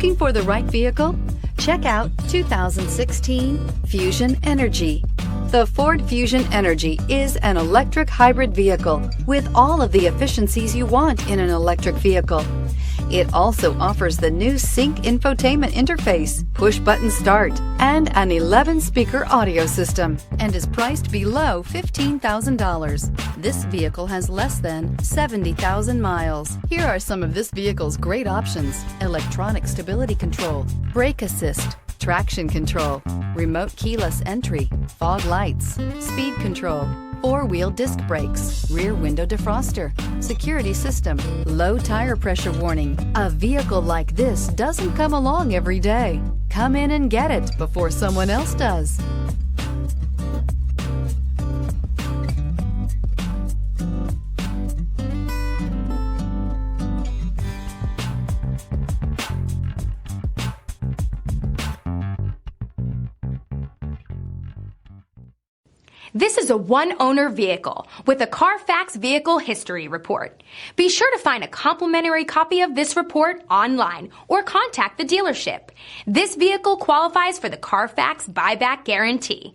Looking for the right vehicle? Check out 2016 Fusion Energi. The Ford Fusion Energi is an electric hybrid vehicle with all of the efficiencies you want in an electric vehicle. It also offers the new Sync infotainment interface, push-button start, and an 11-speaker audio system, and is priced below $15,000. This vehicle has less than 70,000 miles. Here are some of this vehicle's great options: electronic stability control, brake assist, traction control, remote keyless entry, fog lights, speed control, four-wheel disc brakes, rear window defroster, security system, low tire pressure warning. A vehicle like this doesn't come along every day. Come in and get it before someone else does. This is a one-owner vehicle with a Carfax Vehicle History Report. Be sure to find a complimentary copy of this report online or contact the dealership. This vehicle qualifies for the Carfax Buyback Guarantee.